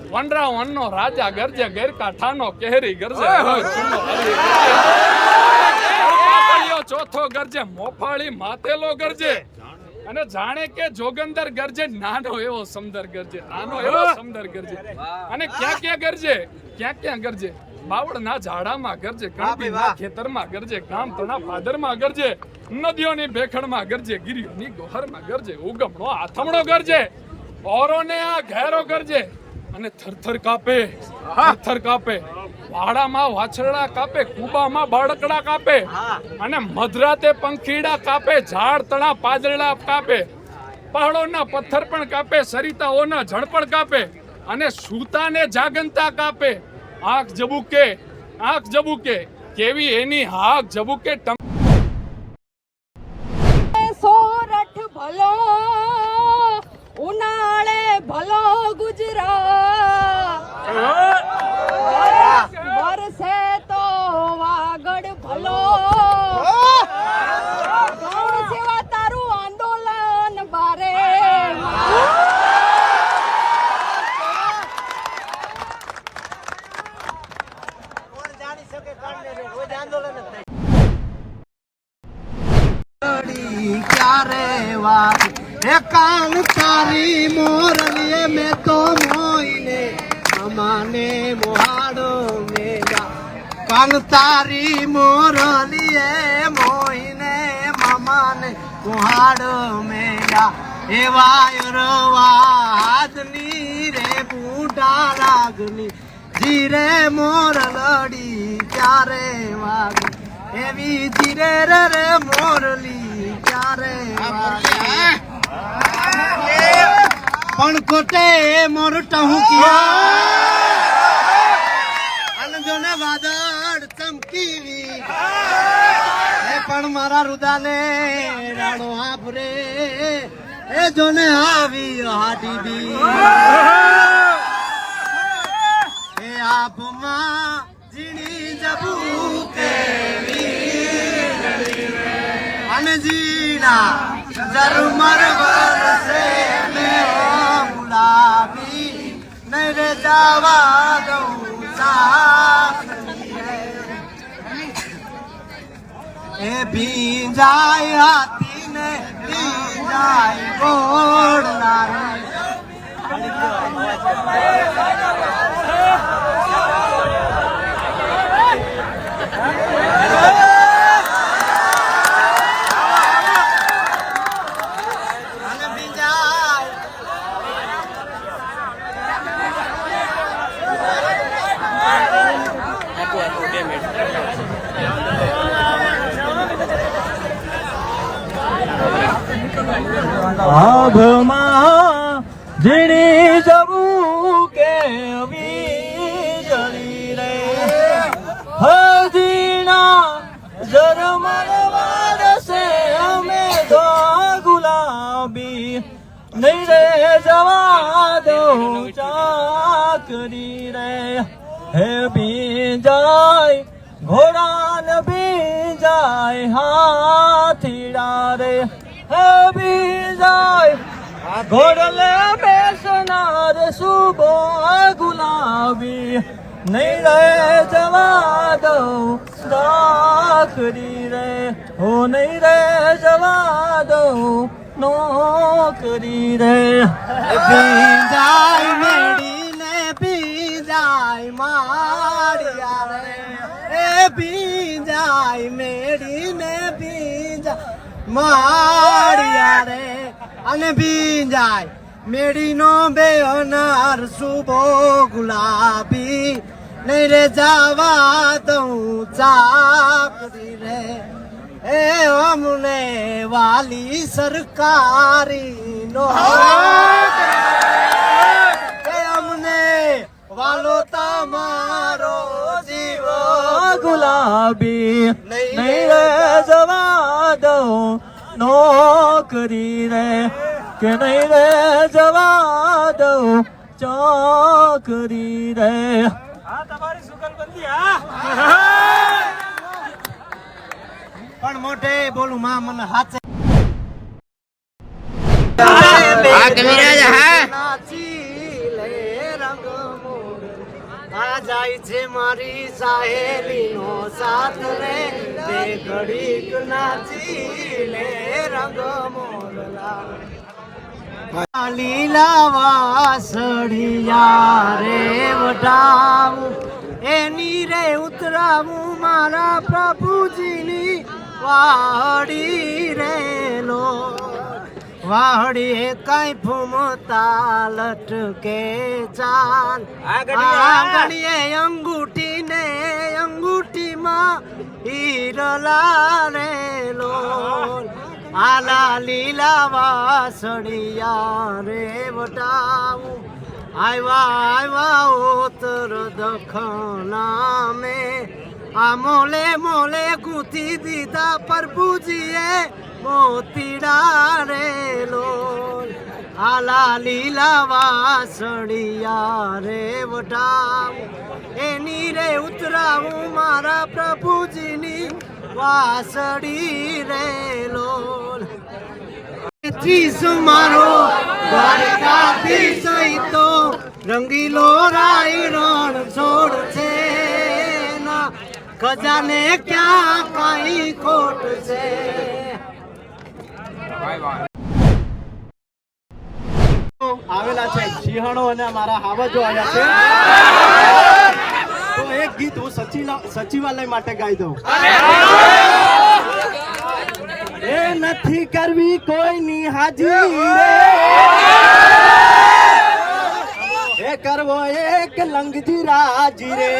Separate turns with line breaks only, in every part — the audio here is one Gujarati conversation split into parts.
વનરા વનનો રાજા ગરજે ગેરકાંઠાનો કેહરી ગરજે ચોથો ગરજે મોફાળી માતેલો ગરજે અને જાણે કે જોગંદર ગરજે નાનો એવો સમદર ગરજે અને ક્યાં ગરજે બાવળના ઝાડામાં ગરજે કણબીના ખેતરમાં ગરજે ગામતળના પાદરમાં ગરજે નદીઓની બેખણમાં ગરજે ગિરિયોની ગોહરમાં ગરજે ઉગમણો આથમણો ગરજે ઓરોને આ ઘેરો ગરજે અને થરથર કાપે વાડામાં વાછરડા કાપે કુબામાં બાળકડા કાપે અને મધરાતે પંખીડા કાપે ઝાડ તણા પાદરડા કાપે પહાડોના પથ્થર પણ કાપે સરિતાઓના ઝડપડ કાપે અને સૂતાને જાગંતા કાપે આંખ જબુકે કેવી એની હાક જબુકે
સોરઠ ભલો ઉનાળે ભલો ગુજરાત વરસે તો વાગડ ભલો ગૌણ સેવા તારું આંદોલન બારે
કાન તારી મોરલીએ મેં તો મોઈને અમાને મોહાડો મેલા કાન તારી મોરલીએ મોઈને મામાને મોહાડો મેલા એવા રવાદની રે બુઢા રાગની જીરે મોર લડી ક્યારે વાગે એવી જીરે રે મોરલી ક્યારે વાગે પણ કોટે મોર ટહુકિયા અનજોને વાદળ ચમકીવી પણ મારા રુદાને રાણો આપરે એ જોને આવી હાડી બી એ આપમાં જીણી જબુ કેવી અને જીણા ઝરમર વરસે ગુલાબી નહીં રે જવા દઉં એ ભીંજાય હાથી ને ભીંજાય ગોળના
આભમાં ઝીણી જવું કે વીજળી રે હજીણા ઝરમર વારસે અમે તો ગુલાબી નહીં રે જવા દઉં ચાકરી રે હે બીજાય ઘોડાન બીજાય હાથીડા રે હે બીજાય ઘોડલે બેસનાર સુબો ગુલાબી નહીં રે જવા દઉં ચાકરી રે હો નહીં રે જવા દઉં નોકરી રે
ભીંજાય મેડીને ભીંજાય માળિયા રે એ ભીંજાય મેડીને ભીંજાય માળિયા રે અને ભીંજાય મેડીનો બેહનાર સુબો ગુલાબી નહીં રે જવા દઉં ચાકરી રે એ અમને વાલી સરકારી નો અમને વાલો તમારો જીવ
ગુલાબી નહીં રે જવા દઉં નોકરી રે કે નહીં રે જવા દઉં ચોકરી રે તમારી સુગલબંધી
પણ મોઢે બોલું માં મને હાથે નાચી લે રંગ મોર આ જાય છે મારી સાહેલીનો સાથ રે તે ઘડીક નાચી લે રંગ મોરલા લીલા વાસળિયા રે વટાવું એની રે ઉતરાવું મારા પ્રભુજીની વાડી રે લો વાહડી કઈ ફૂમતા લટકે ચાલ આંગળીએ અંગૂઠી ને અંગૂઠીમાં હીરલા રે લો આલા લીલા વાસળિયા રે વટાવું આવ્યા ઉત્તર દખના મે આ મોલે મોલે ગૂંથી દીધા પ્રભુજીએ મોતીડા રે લોલ આલા લીલા વાસળિયા રે વટાવું એની રે ઉતરાવું મારા પ્રભુજીની વાસળી રે લોલ ત્રીસ મારો દ્વારકાધીશ તો રંગીલો રાયરણ છોડ છે ના ખજાને ક્યાં કઈ ખોટ છે આવેલા છે સિંહણો અને મારા હાવજો આવ્યા છે તો એક ગીત હું સચિવાલય માટે ગાઈ દઉં એ નથી કરવી કોઈની હાજરી એ કરવો એક લંગજી રાજી રે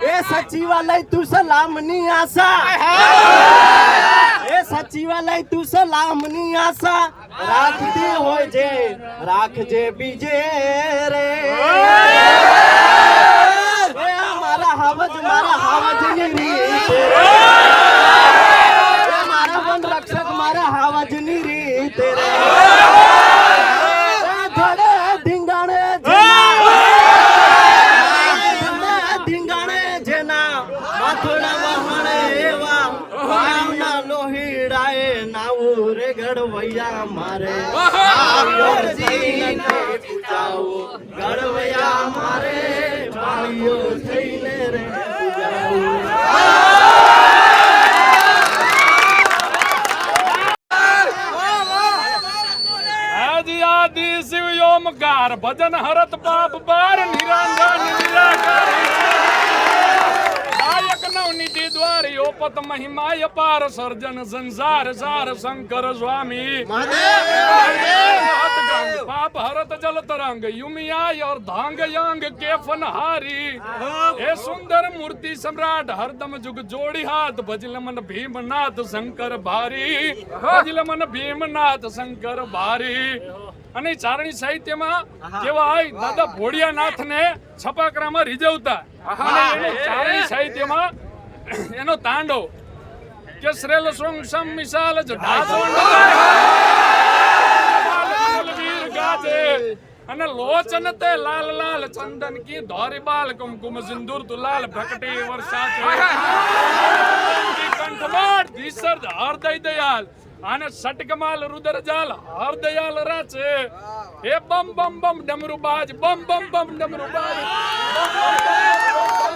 એ સચિવાલય તું સલામની આશા એ સચિવાલય તું સલામની આશા રાખતી હોય છે રાખજે બીજે રે મારા હાવજની રીત મારા વન રક્ષક મારા હાવજની રીત રે ધડે ધીંગાણે ધીંગાણે જેના માથોડા વહાણે એવા વાવના લોહીડાએ નાવું રે ગડવૈયા મારે ગડવૈયા મારે પાણીઓ થઈને રે
આદિ શિવ ઓમકાર ભજન હરત પાપ બાર નિરાંજન નિરાકારી નાયક નવનિધિ દ્વારી ઓપત મહિમાય પાર સર્જન સંસાર સાર શંકર સ્વામી પાપ હરત જલ તરંગ યુમિયાય और धांग यांग केफन हारी हे सुंदर मूर्ति सम्राट हरदम जुग जोड़ी हाथ भजलमन भीमनाथ शंकर भारी ભજલમન ભીમનાથ શંકર ભારી અને ચારણી સાહિત્યમાં કેવાય દાદા ભોળિયાનાથને છપાકરામાં રીઝવતા અને એને ચારણી સાહિત્યમાં એનો તાંડવ કે શ્રેલ સોંગ સમ મિસાલ વીર ગાજે અને લોચન તે લાલ લાલ ચંદન કી ધોરી બાલ કુમકુમ સિંદૂર તુલાલ ભકટી વર્ષા કંઠમાળ ધીસર હરદય દયાલ અને સટકમાલ રુદર જાલ હરદયાલ રાચે હે બમ બમ બમ ડમરુબાજ બમ બમ બમ ડમરુબાજ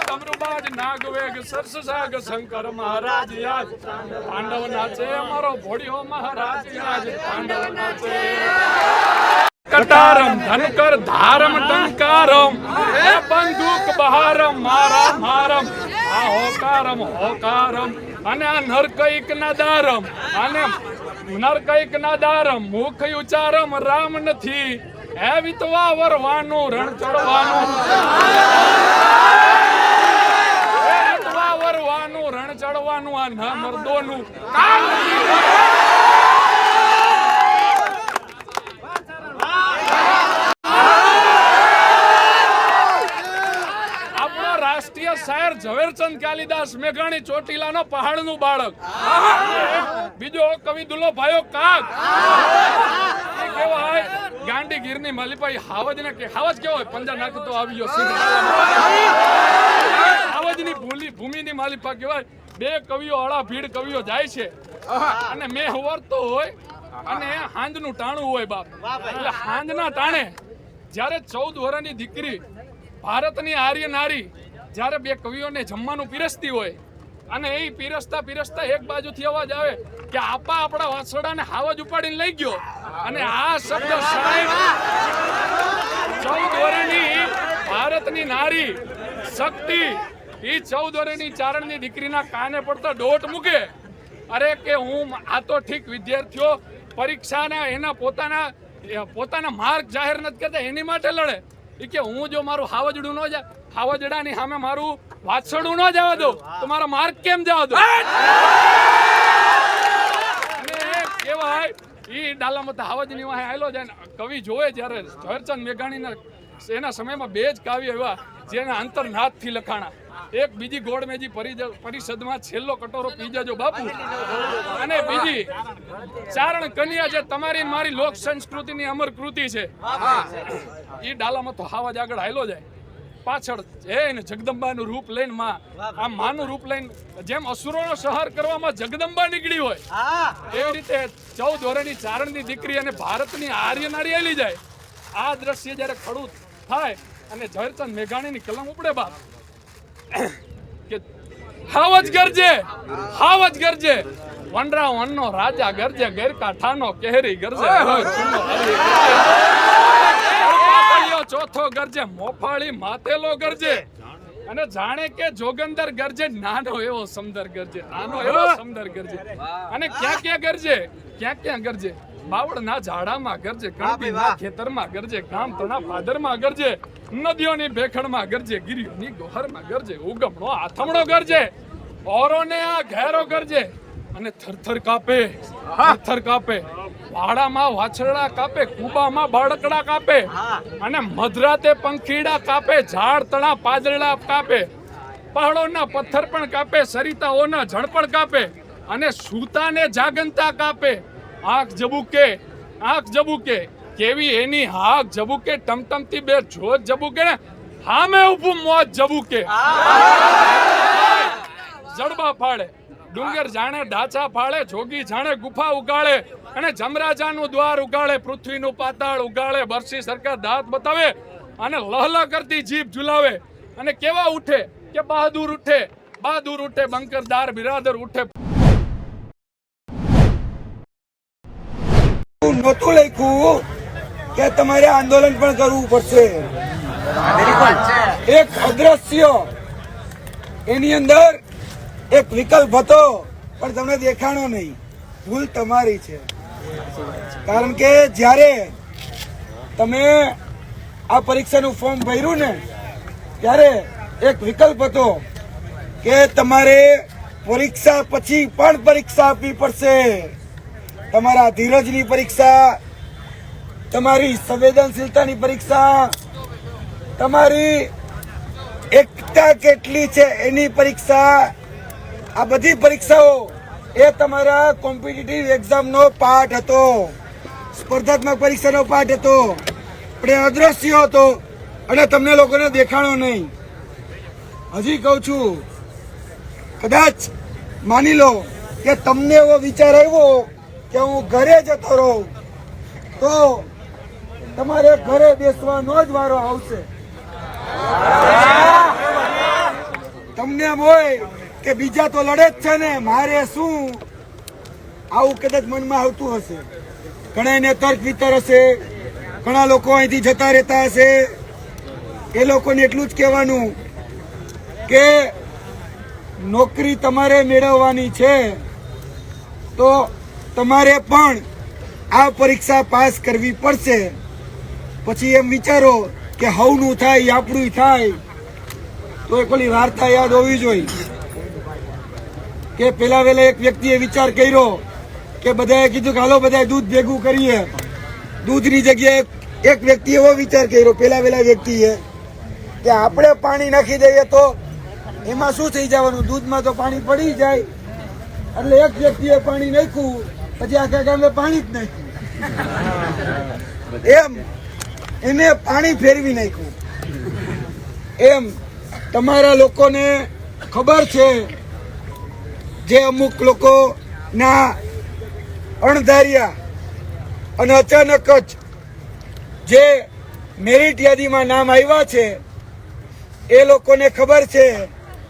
ડમરુબાજ નાગવેગ સરસ સાગ શંકર મહારાજ યાદ પાંડવ નાચે અમારો ભોળિયો મહારાજ યાદ પાંડવ નાચે કટારમ ધનકર ધારમ ટંકારમ હે બંદૂક બહારમ મારા મારમ આ હોકારમ હોકારમ અને આ નરકૈક ના દારમ અને નરકૈક ના દારમ મુખ ઉચ્ચારમ રામ નથી હે વિતવા વરવાનું રણ ચડવાનું વિતવા વરવાનું રણ ચડવાનું આ ના મર્દોનું કામ શાયર ઝવેરચંદ કાલિદાસ મેઘાણી ચોટીલાનો પહાડનું બાળક બીજો કવિ દુલો ભાયો કાગ કેવાય ગાંડી ગીરની માલિપાઈ હાવજને કે હાવજ કેવો હોય પંજા નાખતો આવ્યો હાવજની ભૂમિની માલિપા કેવાય બે કવિઓ અળા ભીડ કવિઓ જાય છે અને મેં વર્તો હોય અને હાંજનું ટાણું હોય બાપ એટલે હાંજના ટાણે જ્યારે 14 વર્ષની દીકરી ભારતની આર્ય નારી જ્યારે બે કવિઓને જમવાનું પીરસતી હોય અને એ પીરસતા પીરસતા એક બાજુથી અવાજ આવે કે આપા આપણા વાસડાને હાવજ ઉપાડીને લઈ ગયો અને આ શબ્દ સાહેબ 14 વર્ષની ભારતની નારી શક્તિ એ 14 વર્ષની ચારણની દીકરીના કાને પડતા દોટ મૂકે. અરે કે હું આ તો ઠીક વિદ્યાર્થીઓ પરીક્ષાના એના પોતાના માર્ક જાહેર નથી કરતા એની માટે લડે. એ કે હું જો મારું હાવજડું ન જાય હાવજડાની સામે મારું વાછરડું ન જવા દઉં તો મારો માર્ક કેમ જવા દો. અને કેવાય ઈ ડાલામતા હાવજની વાહે આયલો જાય ને કવિ જોવે જ્યારે ઝવેરચંદ મેઘાણીના એના સમયમાં બે જ કાવ્ય એવા જેના અંતરનાથથી લખાણા. એક બીજી ગોળમેજી પરિષદમાં છેલ્લો કટોરો પી જજો બાપુ અને બીજી ચારણ કન્યા જે તમારી મારી લોક સંસ્કૃતિની અમર કૃતિ છે. ઈ ડાલામતો હાવજ આગળ હાયલો જાય પાછળ જઈને જગદંબાનું રૂપ લઈને આ માનું રૂપ લઈને જેમ અસુરોનો સંહાર કરવામાં જગદંબા નીકળી હોય એવી રીતે 14 વર્ષની ચારણની દીકરી અને ભારતની આર્ય નારી આલી જાય. આ દ્રશ્ય જ્યારે ખડું થાય અને ઝવેરચંદ મેઘાણીની કલમ ઉપડે બાપ કે હાવજ ગરજે વનરા વનનો રાજા ગરજે ગેરકાંઠાનો કેહરી ગરજે ચોથો ગરજે મોફાળી માતેલો ગરજે અને જાણે કે જોગંદર ગરજે નાનો એવો સમદર ગરજે અને ક્યાં ગરજે બાવળના ઝાડામાં ગરજે કણબીના ખેતરમાં ગરજે ગામ તણા પાદરમાં ગરજે નદીઓની ભેખણમાં ગરજે ગિરિયોની ગોહરમાં ગરજે ઉગમણો આથમણો ગરજે ઓરોને આ ઘેરો ગરજે અને થરથર કાપે વાડામાં વાછરડા કાપે કુબામાં બાળકડા કાપે અને મધરાતે પંખીડા કાપે ઝાડ તણા પાદરડા કાપે પહાડોના પથ્થર પણ કાપે સરિતાઓના જળ પણ કાપે અને સૂતાને જાગંતા કાપે આંખ જબુકે કેવી એની હાક જબુકે ટમટમતી બે જોત જબુકે ને હામે ઊભું મોત જબુકે જડબા ફાળે ડુંગર જાણે ડાચા ફાળે જોગી જાણે ગુફા ઉગાડે અને જમરાજાનું દ્વાર ઉગાડે પૃથ્વીનું પાતાળ ઉગાડે બરસી સરકાર દાંત બતાવે અને લહલા કરતી જીભ ઝુલાવે અને કેવા ઉઠે કે બહાદુર ઉઠે બંકરદાર બિરાદર ઉઠે.
નહોતું લખ્યું કે તમારે આંદોલન પણ કરવું પડશે. એક અદ્રશ્ય એની અંદર એક વિકલ્પ હતો પણ તમને દેખાણો નહીં. ભૂલ તમારી છે કારણ કે જ્યારે તમે આ પરીક્ષાનું ફોર્મ ભર્યું ને ત્યારે એક વિકલ્પ હતો કે તમારે પરીક્ષા પછી પણ પરીક્ષા આપવી પડશે. તમારા ધીરજની પરીક્ષા, તમારી સંવેદનશીલતાની પરીક્ષા, તમારી એકતા કેટલી છે એની પરીક્ષા, આ બધી પરીક્ષાઓ એ તમારા કોમ્પિટિટિવ એક્ઝામનો પાર્ટ હતો, સ્પર્ધાત્મક પરીક્ષાનો પાર્ટ હતો, પણ એ અદ્રશ્ય હતો અને તમને લોકોને દેખાણો નહીં. હજી કહું છું, કદાચ માની લો કે તમને એવો વિચાર આવ્યો કે હું ઘરે જતો રહું તો તમારે ઘરે બેસવાનો જ વારો આવશે. તમને એમ હોય કે બીજા તો લડે જ છે ને મારે શું, આવું કદાચ મનમાં આવતું હશે. ઘણાને તર્ક વિતર હશે, ઘણા લોકો અહીંથી જતા રહેતા હશે. એ લોકોને એટલું જ કહેવાનું કે નોકરી તમારે મેળવવાની છે તો તમારે પણ આ પરીક્ષા પાસ કરવી પડશે. પછી એમ વિચારો કે હવનું થાય આપણું થાય તો એક ઓલી વાર્તા યાદ હોવી જોઈએ કે પેલા વેલા એક વ્યક્તિએ વિચાર કર્યો કે બધાએ કીધું કે હાલો બધા દૂધ ભેગું કરીએ. દૂધની જગ્યાએ એક વ્યક્તિ એવો વિચાર કર્યો પેલા વેલા વ્યક્તિએ કે આપણે પાણી નાખી દઈએ તો એમાં શું થઈ જવાનું, દૂધમાં તો પાણી પડી જાય. એટલે એક વ્યક્તિએ પાણી નાખ્યું પછી આખા ગામે પાણી જ નાખ્યું. એમ એને પાણી ફેરવી નાખ્યું. એમ તમારા લોકોને ખબર છે જે અમુક લોકો ના અણધાર્યા અને અચાનક જ જે મેરિટ યાદીમાં નામ આવ્યા છે એ લોકોને ખબર છે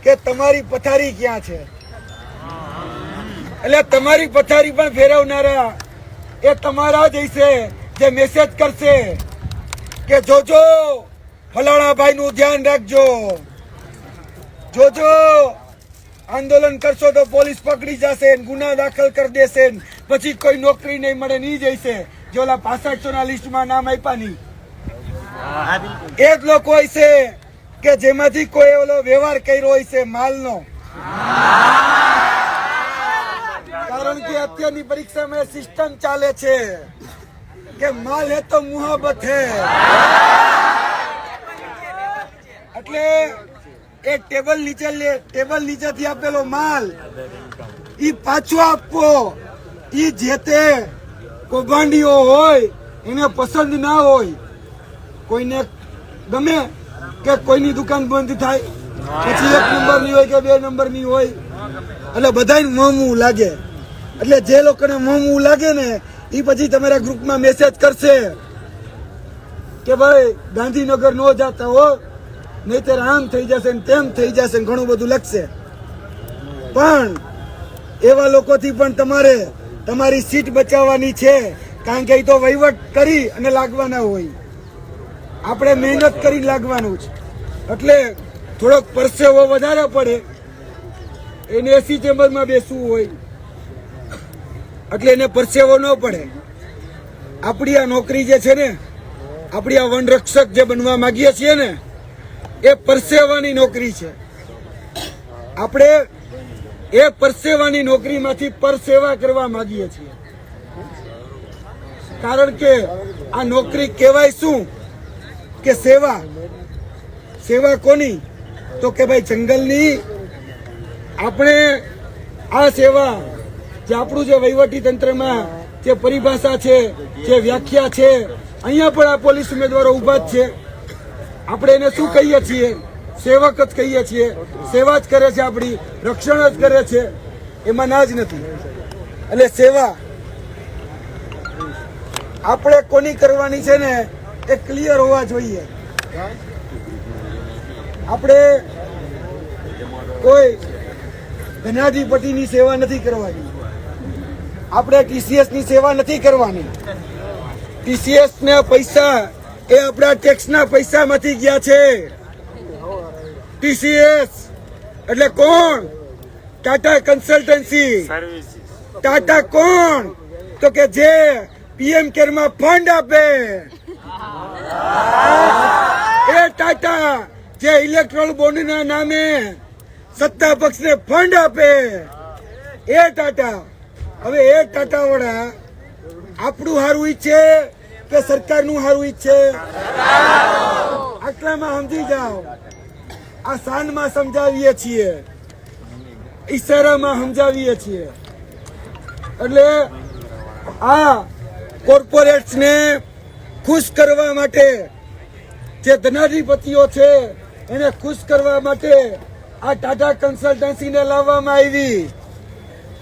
કે તમારી પથારી ક્યાં છે. એટલે તમારી પથારી પણ ફેરવનારા એ તમારા જ હશે જે મેસેજ કરશે કે જોજો ફલાણા ભાઈ નું ધ્યાન રાખજો, જોજો આંદોલન કરશો તો પોલીસ પકડી જશે, ગુના દાખલ કરી દેશે, પછી કોઈ નોકરી નહીં મળે, નહીં જઈશે. જે ઓલા 6500 ના લિસ્ટમાં નામ આપ્યા નહીં એ જ લોકો હશે કે જેમાંથી કોઈ ઓલો વ્યવહાર કર્યો હોય છે માલનો. કારણ કે અત્યારની પરીક્ષામાં સિસ્ટમ ચાલે છે કે માલ હે તો મુહબ્બત હે. એટલે એ ટેબલ નીચેથી આપેલો માલ ઈ પાછો આપવો, ઈ જે તે કૌભાંડીઓ હોય એને પસંદ ના હોય, કોઈને ગમે કે કોઈની દુકાન બંધ થાય, પછી 1 નંબરની હોય કે 2 નંબરની હોય, એટલે બધાને મોંમું લાગે. એટલે જે લોકોને મોંમું લાગે ને એ પછી તમારા ગ્રુપમાં મેસેજ કરશે કે ભાઈ ગાંધીનગર નો જાતા હો, નહીતર આમ થઈ જશે ને તેમ થઈ જશે, ઘણું બધું લખશે. પણ એવા લોકોથી પણ તમારે તમારી સીટ બચાવવાની છે, કારણ કે એ તો વહીવટ કરી અને લાગવાના હોય, આપણે મહેનત કરી લાગવાનું છે. એટલે થોડોક પરસેવો વધારે પડે, એને એસી ચેમ્બરમાં બેસવું હોય એટલે એને પરસેવો ન પડે. આપણી આ નોકરી જે છે ને, આપણી આ વનરક્ષક જે બનવા માંગીએ છીએ ને, એ પરસેવાની નોકરી છે. આપણે એ પરસેવાની નોકરીમાંથી પરસેવા કરવા માંગીએ છીએ. કારણ કે આ નોકરી કહેવાય શું કે સેવા. સેવા કોની? તો કે ભાઈ જંગલની. આપણે આ સેવા જે આપણું જે વહીવટી તંત્રમાં જે પરિભાષા છે, જે વ્યાખ્યા છે, અહીંયા પણ આ પોલીસ ઉમેદવારો ઉભા જ છે. આપણે એને શું કહીએ છીએ? સેવક જ કહીએ છીએ. સેવા જ કરે છે, આપણી રક્ષણ જ કરે છે, એમાં ના જ નથી. એટલે સેવા આપણે કોની કરવાની છે ને એ ક્લિયર હોવા જોઈએ. આપણે કોઈ ધનાધિપતિની સેવા નથી કરવાની, આપણે TCS ની સેવા નથી કરવાની. TCS ના પૈસા એ આપણા ટેક્સના પૈસામાંથી ગયા છે. TCS એટલે કોણ? ટાટા કન્સલ્ટન્સી. ટાટા કોણ? તો કે જે PM કેરમાં ફંડ આપે એ ટાટા. જે ઇલેક્ટ્રોલ બોન્ડના નામે સત્તા પક્ષને ફંડ આપે એ ટાટા. હવે એ ટાટા વાળા આપણું હારું ઈચ્છે કે સરકારનું હારું ઈચ્છે? આટલામાં સમજી જાઓ. આ શાનમાં સમજાવીએ છીએ, ઈશારામાં સમજાવીએ છીએ. એટલે આ કોર્પોરેટ્સને ખુશ કરવા માટે, જે ધનાધિપતિઓ છે એને ખુશ કરવા માટે આ ટાટા કન્સલ્ટન્સીને લાવવામાં આવી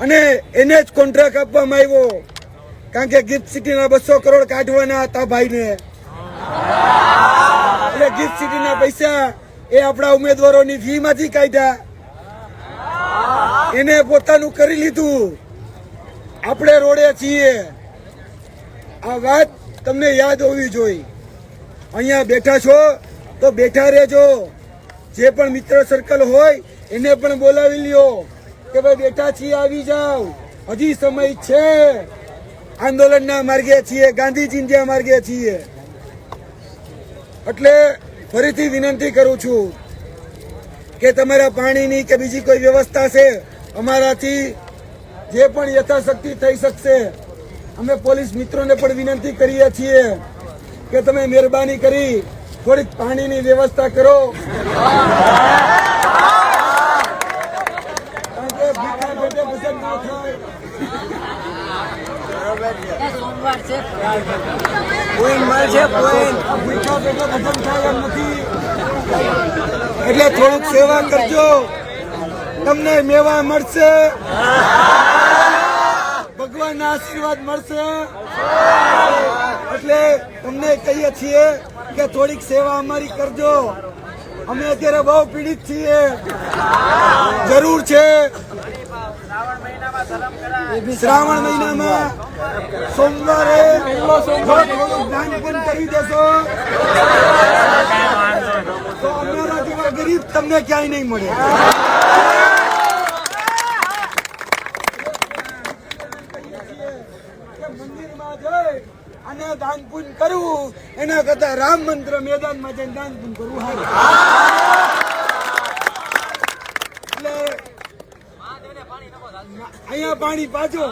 અને એને જ કોન્ટ્રાક્ટ આપવામાં આવ્યો. કારણ કે ગિફ્ટ સિટીના 200 કરોડ કાઢવાના હતા ભાઈને. એટલે ગિફ્ટ સિટીના પૈસા એ આપણા ઉમેદવારોની ફી માંથી કાઢ્યા, એને પોતાનું કરી લીધું. આપણે રોડે છીએ. આ વાત તમને યાદ હોવી જોઈએ. અહીંયા બેઠા છો તો બેઠા રહેજો. જે પણ મિત્ર સર્કલ હોય એને પણ બોલાવી લ્યો કે ભાઈ બેઠા છીએ, આવી જાવ, હજી સમય છે. આંદોલનના માર્ગે છીએ, ગાંધીજીના માર્ગે છીએ. એટલે ફરીથી વિનંતી કરું છું કે તમારા પાણીની કે બીજી કોઈ વ્યવસ્થા છે, અમારાથી જે પણ યથાશક્તિ થઈ શકશે. અમે પોલીસ મિત્રોને પણ વિનંતી કરીએ છીએ કે તમે મહેરબાની કરી થોડીક પાણીની વ્યવસ્થા કરો. કારણ કે ભૂખા પેટે ભજન ના થાય. ભૂખા પેટે ભજન થાય એમ નથી. એટલે થોડુંક સેવા કરજો, તમને મેવા મળશે. ભગવાનના આશીર્વાદ મળશે. એટલે તમને કહીએ છીએ કે થોડીક સેવા અમારી કરજો. અમે અત્યારે બહુ પીડિત છીએ. જરૂર છે શ્રાવણ મહિનામાં સોમવારે થોડું દાન પણ કરી દેશો તો અમારા જેવા ગરીબ તમને ક્યાંય નહીં મળે. મંદિરમાં જઈ અને દાન પુણ્ય કરવું એના કરતા રામ મંત્ર મેદાનમાં જઈને દાન પુણ્ય કરવું સારું. એટલે અહીંયા પાણી પાછો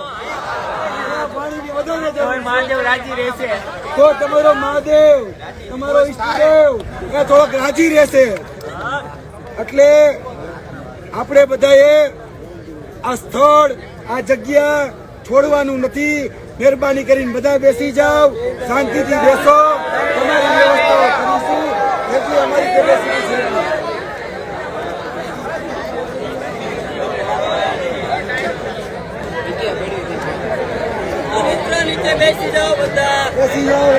પાણી વધારે મહાદેવ રાજી રહેશે તો તમારો મહાદેવ તમારો ઈષ્ટદેવ એ થોડોક રાજી રહેશે. એટલે આપણે બધાએ આ સ્થળ આ જગ્યા છોડવાનું નથી. મહેરબાની કરીને બધા બેસી જાઓ, શાંતિથી બેસો. તમારી વ્યવસ્થા કરીશું એટલી અમારી કેપેસિટી છે. બેસી જાઓ બધા, બેસી જાઓ.